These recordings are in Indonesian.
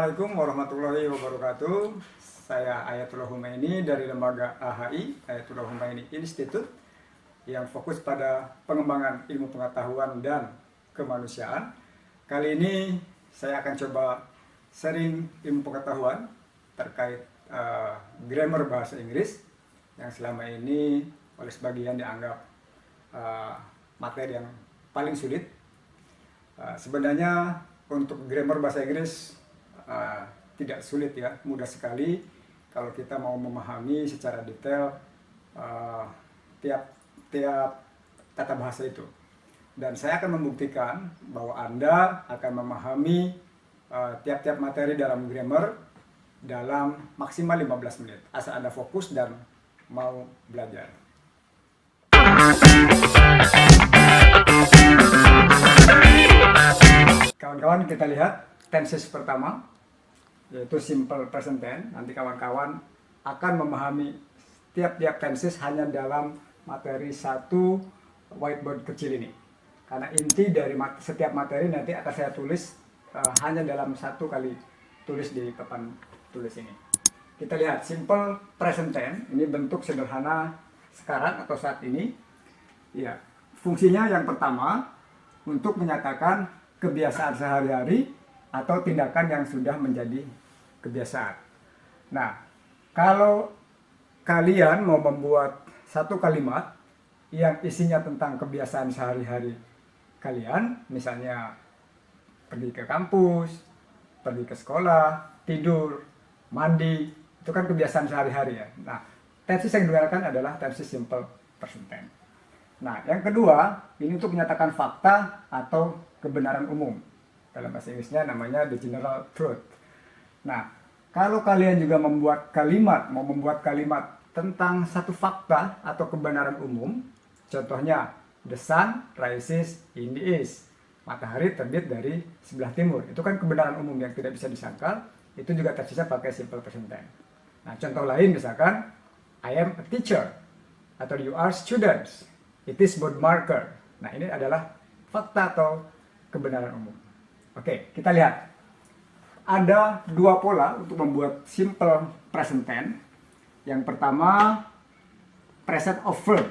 Assalamualaikum warahmatullahi wabarakatuh. Saya Ayatullah Humaini dari lembaga AHI, Ayatullah Humaini Institute, yang fokus pada pengembangan ilmu pengetahuan dan kemanusiaan. Kali ini saya akan coba sharing ilmu pengetahuan terkait grammar bahasa Inggris yang selama ini oleh sebagian dianggap materi yang paling sulit. Sebenarnya untuk grammar bahasa Inggris tidak sulit ya, mudah sekali kalau kita mau memahami secara detail tiap tata bahasa itu. Dan saya akan membuktikan bahwa Anda akan memahami tiap-tiap materi dalam grammar dalam maksimal 15 menit. Asal Anda fokus dan mau belajar. Kawan-kawan, kita lihat tenses pertama, yaitu simple present tense. Nanti kawan-kawan akan memahami tiap-tiap tenses hanya dalam materi satu whiteboard kecil ini. Karena inti dari setiap materi nanti akan saya tulis hanya dalam satu kali tulis di papan tulis ini. Kita lihat simple present tense, ini bentuk sederhana sekarang atau saat ini. Ya, fungsinya yang pertama untuk menyatakan kebiasaan sehari-hari atau tindakan yang sudah menjadi kebiasaan. Nah, kalau kalian mau membuat satu kalimat yang isinya tentang kebiasaan sehari-hari kalian, misalnya pergi ke kampus, pergi ke sekolah, tidur, mandi, itu kan kebiasaan sehari-hari ya. Nah, tenses yang digunakan adalah tenses simple present tense. Nah, yang kedua, ini untuk menyatakan fakta atau kebenaran umum. Dalam bahasa Inggrisnya namanya the general truth. Nah, kalau kalian juga mau membuat kalimat tentang satu fakta atau kebenaran umum, contohnya, the sun rises in the east. Matahari terbit dari sebelah timur. Itu kan kebenaran umum yang tidak bisa disangkal. Itu juga tersisa pakai simple present tense. Nah, contoh lain misalkan, I am a teacher. Atau you are students. It is board marker. Nah, ini adalah fakta atau kebenaran umum. Oke, kita lihat. Ada dua pola untuk membuat simple present tense. Yang pertama, present of verb.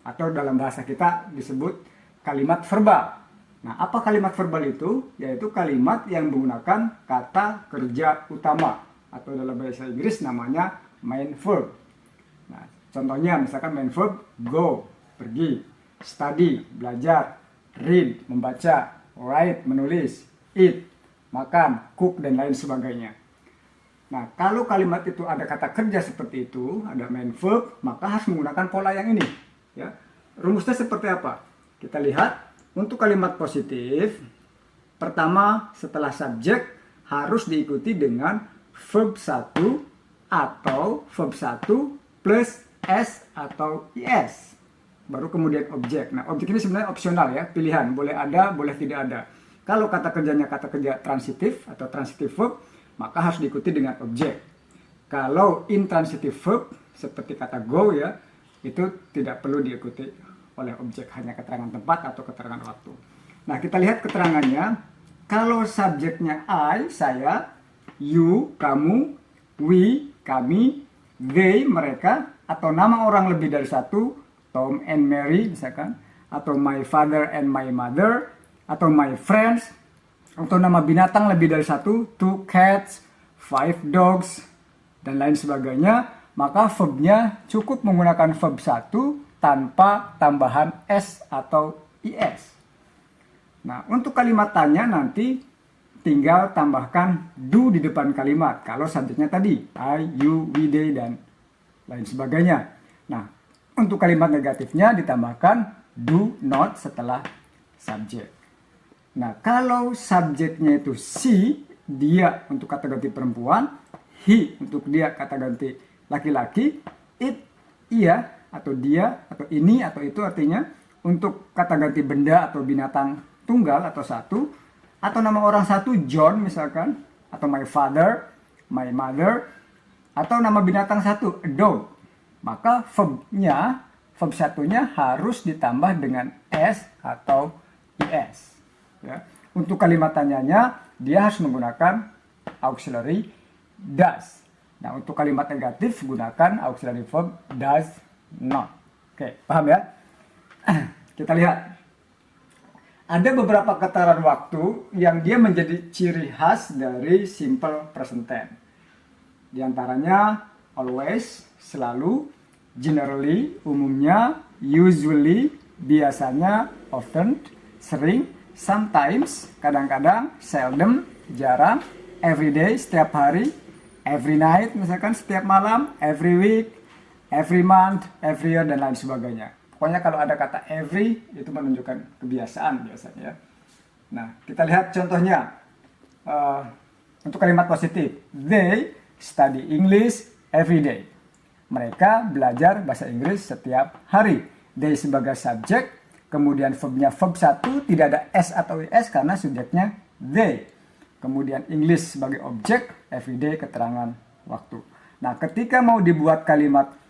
Atau dalam bahasa kita disebut kalimat verbal. Nah, apa kalimat verbal itu? Yaitu kalimat yang menggunakan kata kerja utama. Atau dalam bahasa Inggris namanya main verb. Nah, contohnya misalkan main verb go, pergi, study, belajar, read, membaca, write, menulis, eat, makan, cook, dan lain sebagainya. Nah, kalau kalimat itu ada kata kerja seperti itu, ada main verb, maka harus menggunakan pola yang ini. Ya. Rumusnya seperti apa? Kita lihat, untuk kalimat positif, pertama setelah subjek harus diikuti dengan verb 1 atau verb 1 plus s atau is. Baru kemudian objek. Nah, objek ini sebenarnya opsional ya, pilihan, boleh ada, boleh tidak ada. Kalau kata kerjanya kata kerja transitif atau transitive verb, maka harus diikuti dengan objek. Kalau intransitive verb, seperti kata go ya, itu tidak perlu diikuti oleh objek, hanya keterangan tempat atau keterangan waktu. Nah, kita lihat keterangannya. Kalau subjeknya I, saya, you, kamu, we, kami, they, mereka, atau nama orang lebih dari satu, Tom and Mary misalkan, atau my father and my mother, atau my friends, atau nama binatang lebih dari satu, 2 cats, 5 dogs, dan lain sebagainya, maka verbnya cukup menggunakan verb 1 tanpa tambahan s atau is. Nah, untuk kalimat tanya nanti tinggal tambahkan do di depan kalimat, kalau subjeknya tadi, I, you, we, they, dan lain sebagainya. Nah, untuk kalimat negatifnya ditambahkan do not setelah subjek. Nah, kalau subjeknya itu she, dia untuk kata ganti perempuan, he untuk dia kata ganti laki-laki, it, ia atau dia atau ini atau itu artinya untuk kata ganti benda atau binatang tunggal atau satu, atau nama orang satu John misalkan, atau my father, my mother, atau nama binatang satu a dog. Maka verb satunya harus ditambah dengan s atau is. Ya. Untuk kalimat tanyanya, dia harus menggunakan auxiliary does. Nah, untuk kalimat negatif gunakan auxiliary verb does not. Oke, paham ya? Kita lihat. Ada beberapa getaran waktu yang dia menjadi ciri khas dari simple present tense. Di antaranya always, selalu, generally, umumnya, usually, biasanya, often, sering, sometimes, kadang-kadang, seldom, jarang, every day, setiap hari, every night, misalkan setiap malam, every week, every month, every year, dan lain sebagainya. Pokoknya kalau ada kata every, itu menunjukkan kebiasaan biasanya. Nah, kita lihat contohnya. Untuk kalimat positif. They study English every day. Mereka belajar bahasa Inggris setiap hari. They sebagai subjek, kemudian verbnya verb 1, tidak ada S atau IS karena subjeknya they. Kemudian English sebagai objek, everyday keterangan waktu. Nah, ketika mau dibuat kalimat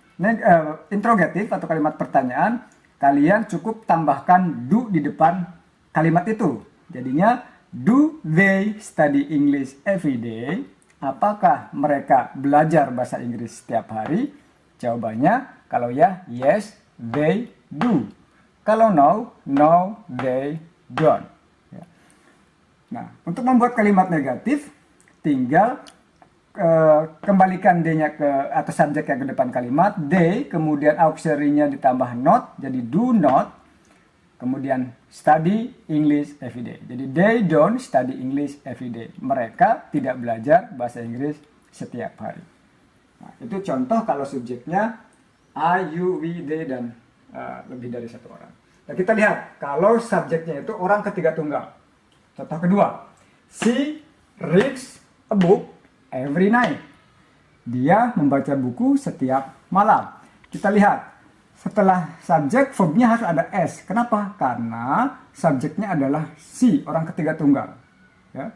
interrogatif atau kalimat pertanyaan, kalian cukup tambahkan do di depan kalimat itu. Jadinya, do they study English every day? Apakah mereka belajar bahasa Inggris setiap hari? Jawabannya, kalau ya, yes, they do. Kalau no, no, they don't. Nah, untuk membuat kalimat negatif, tinggal kembalikan D-nya ke atau subjeknya ke depan kalimat, they, kemudian auxiliary-nya ditambah not, jadi do not, kemudian study English every day. Jadi they don't study English every day. Mereka tidak belajar bahasa Inggris setiap hari. Nah, itu contoh kalau subjeknya I, you, we, they, dan lebih dari satu orang. Nah, kita lihat kalau subjeknya itu orang ketiga tunggal. Contoh kedua, she reads a book every night. Dia membaca buku setiap malam. Kita lihat, setelah subjek, verbnya harus ada S. Kenapa? Karena subjeknya adalah she, orang ketiga tunggal. Ya.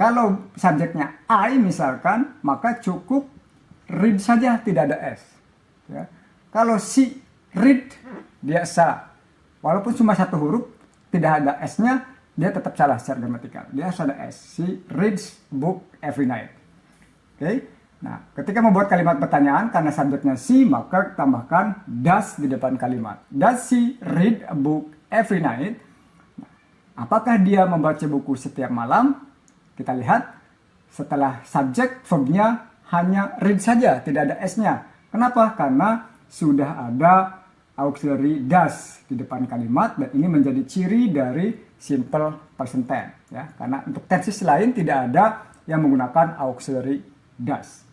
Kalau subjeknya I misalkan, maka cukup read saja, tidak ada S. Ya. Kalau she read, dia salah. Walaupun cuma satu huruf, tidak ada S-nya, dia tetap salah secara gramatikal. Dia harus ada S. She reads book every night. Oke, nah ketika membuat kalimat pertanyaan karena subjeknya she, maka tambahkan does di depan kalimat. Does she read a book every night? Apakah dia membaca buku setiap malam? Kita lihat setelah subjek verbnya hanya read saja, tidak ada S-nya. Kenapa? Karena sudah ada auxiliary does di depan kalimat dan ini menjadi ciri dari simple present tense. Ya, karena untuk tenses lain tidak ada yang menggunakan auxiliary does.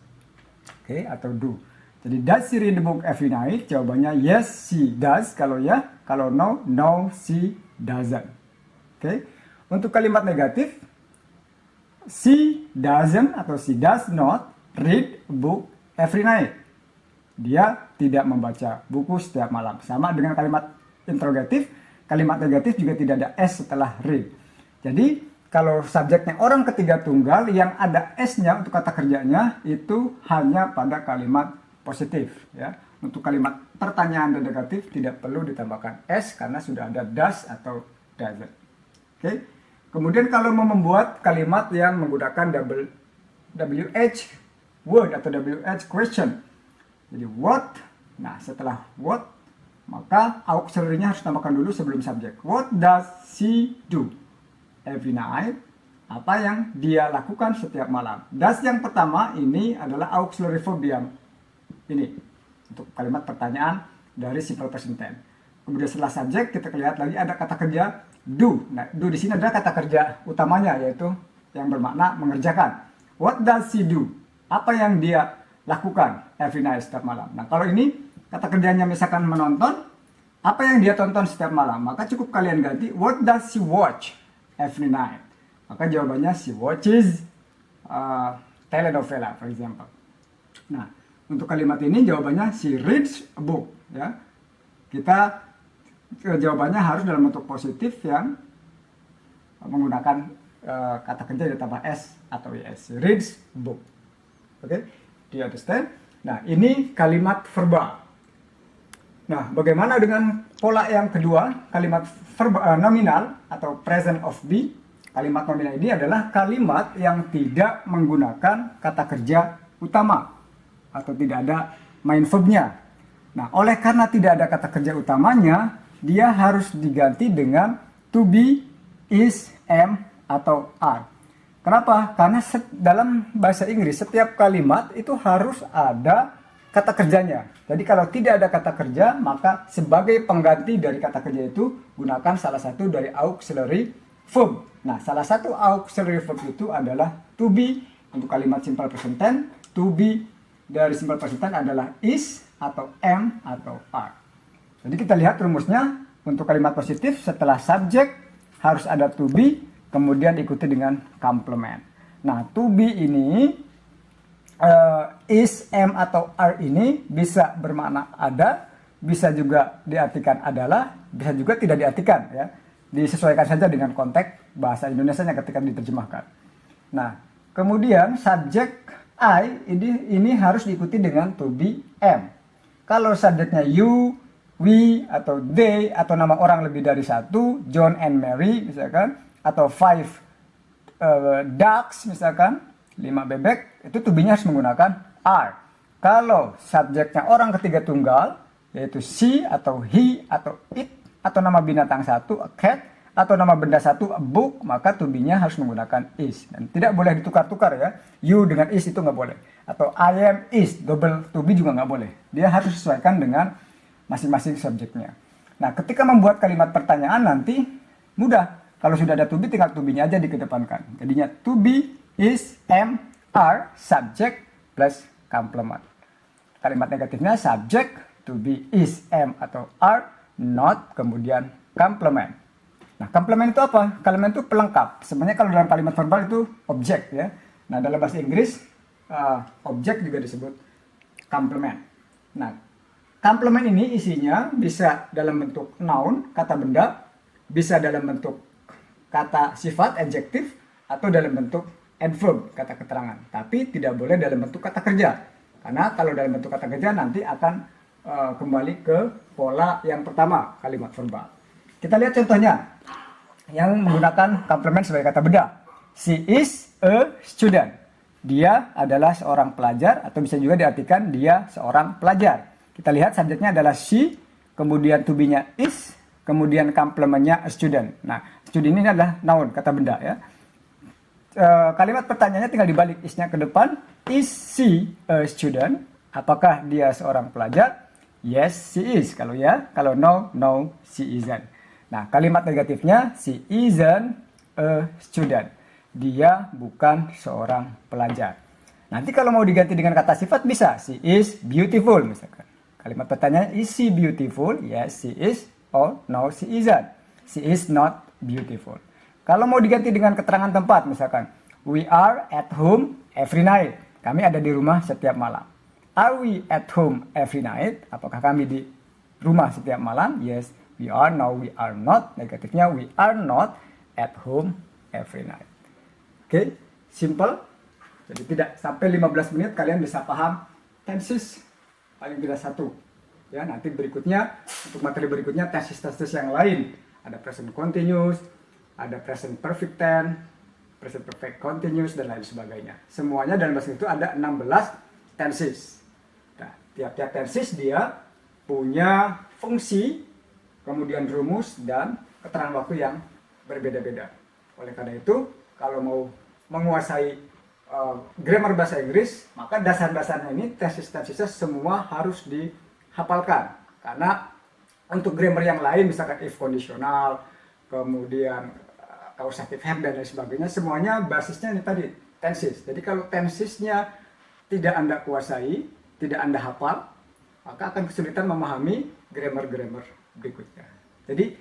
Oke, atau do. Jadi does she read the book every night? Jawabannya yes, she does. Kalau ya, kalau no, no, she doesn't. Oke. Untuk kalimat negatif, she doesn't atau she does not read a book every night. Dia tidak membaca buku setiap malam. Sama dengan kalimat interrogatif, kalimat negatif juga tidak ada S setelah read. Jadi kalau subjeknya orang ketiga tunggal yang ada S-nya untuk kata kerjanya itu hanya pada kalimat positif. Ya. Untuk kalimat pertanyaan dan negatif tidak perlu ditambahkan S karena sudah ada does atau doesn't. Oke. Kemudian kalau mau membuat kalimat yang menggunakan WH word atau WH question. Jadi what, nah setelah what maka auxiliary-nya harus tambahkan dulu sebelum subjek. What does she do every night? Apa yang dia lakukan setiap malam? Does yang pertama ini adalah auxiliary verb yang ini untuk kalimat pertanyaan dari simple present tense. Kemudian setelah subjek kita lihat lagi ada kata kerja do. Nah, do di sini adalah kata kerja utamanya yaitu yang bermakna mengerjakan. What does she do? Apa yang dia lakukan every night setiap malam? Nah, kalau ini kata kerjanya misalkan menonton, apa yang dia tonton setiap malam? Maka cukup kalian ganti what does she watch every night? Maka jawabannya she watches telenovela, for example. Nah, untuk kalimat ini jawabannya she reads a book. Ya, kita jawabannya harus dalam bentuk positif yang menggunakan kata kerja ditambah S atau IS. She reads a book. Oke, do you understand? Nah, ini kalimat verbal. Nah, bagaimana dengan pola yang kedua, kalimat verbal, nominal atau present of be? Kalimat nominal ini adalah kalimat yang tidak menggunakan kata kerja utama atau tidak ada main verbnya. Nah, oleh karena tidak ada kata kerja utamanya, dia harus diganti dengan to be, is, am, atau are. Kenapa? Karena dalam bahasa Inggris setiap kalimat itu harus ada kata kerjanya. Jadi kalau tidak ada kata kerja, maka sebagai pengganti dari kata kerja itu gunakan salah satu dari auxiliary verb. Nah, salah satu auxiliary verb itu adalah to be untuk kalimat simple present tense, to be dari simple present tense adalah is atau am atau are. Jadi kita lihat rumusnya untuk kalimat positif setelah subject harus ada to be, kemudian diikuti dengan complement. Nah, to be ini is, am atau are ini bisa bermakna ada, bisa juga diartikan adalah, bisa juga tidak diartikan ya. Disesuaikan saja dengan konteks bahasa Indonesianya ketika diterjemahkan. Nah, kemudian subjek I ini harus diikuti dengan to be, am. Kalau subjeknya you, we, atau they, atau nama orang lebih dari satu, John and Mary misalkan, atau 5 ducks misalkan, 5 bebek, itu to be-nya harus menggunakan are. Kalau subjeknya orang ketiga tunggal, yaitu she, atau he, atau it, atau nama binatang satu, a cat, atau nama benda satu, a book, maka to be-nya harus menggunakan is. Dan tidak boleh ditukar-tukar ya. You dengan is itu nggak boleh. Atau I am is, double to be juga nggak boleh. Dia harus disesuaikan dengan masing-masing subjeknya. Nah, ketika membuat kalimat pertanyaan nanti mudah. Kalau sudah ada to be, tinggal to be-nya aja dikedepankan. Jadinya to be, is, am, are, subject, plus complement. Kalimat negatifnya subject, to be, is, am, atau are, not, kemudian complement. Nah, complement itu apa? Complement itu pelengkap. Sebenarnya kalau dalam kalimat verbal itu objek ya. Nah, dalam bahasa Inggris objek juga disebut complement. Nah, complement ini isinya bisa dalam bentuk noun, kata benda, bisa dalam bentuk kata sifat, adjektif, atau dalam bentuk adverb, kata keterangan. Tapi tidak boleh dalam bentuk kata kerja. Karena kalau dalam bentuk kata kerja nanti akan kembali ke pola yang pertama, kalimat verbal. Kita lihat contohnya yang menggunakan complement sebagai kata benda. She is a student. Dia adalah seorang pelajar, atau bisa juga diartikan dia seorang pelajar. Kita lihat subjeknya adalah she, kemudian to be-nya is, kemudian complement-nya a student. Nah, student ini adalah noun, kata benda ya. Kalimat pertanyaannya tinggal dibalik, is-nya ke depan. Is she a student? Apakah dia seorang pelajar? Yes, she is. Kalau ya, kalau no, no, she isn't. Nah, kalimat negatifnya, she isn't a student. Dia bukan seorang pelajar. Nanti kalau mau diganti dengan kata sifat bisa, she is beautiful misalkan. Kalimat pertanyaan, is she beautiful? Yes, she is. Oh, no, she isn't. She is not beautiful. Kalau mau diganti dengan keterangan tempat, misalkan, we are at home every night. Kami ada di rumah setiap malam. Are we at home every night? Apakah kami di rumah setiap malam? Yes, we are. No, we are not. Negatifnya, we are not at home every night. Oke, simple. Jadi tidak sampai 15 menit kalian bisa paham tenses paling tidak satu. Ya, nanti berikutnya untuk materi berikutnya tenses yang lain. Ada present continuous, ada present perfect tense, present perfect continuous dan lain sebagainya. Semuanya dalam bahasa itu ada 16 tenses. Nah, tiap-tiap tenses dia punya fungsi, kemudian rumus dan keterangan waktu yang berbeda-beda. Oleh karena itu, kalau mau menguasai grammar bahasa Inggris, maka dasar-dasarnya ini tenses-tensesnya semua harus dihafalkan. Karena untuk grammar yang lain, misalkan if kondisional, kemudian causative verb dan lain sebagainya, semuanya basisnya ini tadi tenses. Jadi kalau tensesnya tidak Anda kuasai, tidak Anda hafal, maka akan kesulitan memahami grammar-grammar berikutnya. Jadi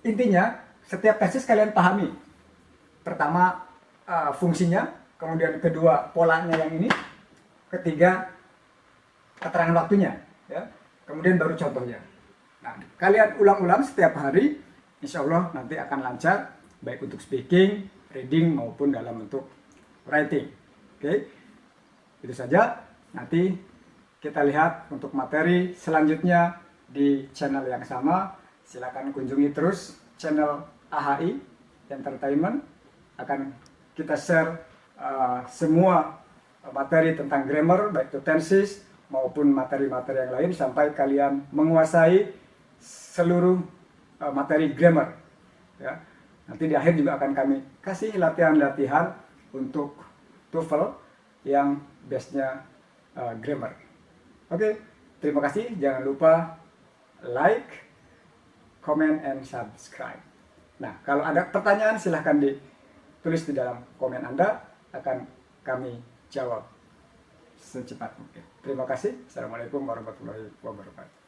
intinya setiap tenses kalian pahami. Pertama fungsinya, kemudian kedua polanya yang ini, ketiga keterangan waktunya, ya. Kemudian baru contohnya. Nah, kalian ulang-ulang setiap hari, insya Allah nanti akan lancar, baik untuk speaking, reading maupun dalam bentuk writing. Oke, itu saja. Nanti kita lihat untuk materi selanjutnya di channel yang sama. Silakan kunjungi terus channel AHI Entertainment akan kita share semua materi tentang grammar, baik itu tenses maupun materi-materi yang lain sampai kalian menguasai seluruh materi grammar. Ya. Nanti di akhir juga akan kami kasih latihan-latihan untuk TOEFL yang base-nya grammar. Oke, terima kasih. Jangan lupa like, comment, and subscribe. Nah, kalau ada pertanyaan silahkan ditulis di dalam komen Anda, akan kami jawab secepat mungkin. Terima kasih. Assalamualaikum warahmatullahi wabarakatuh.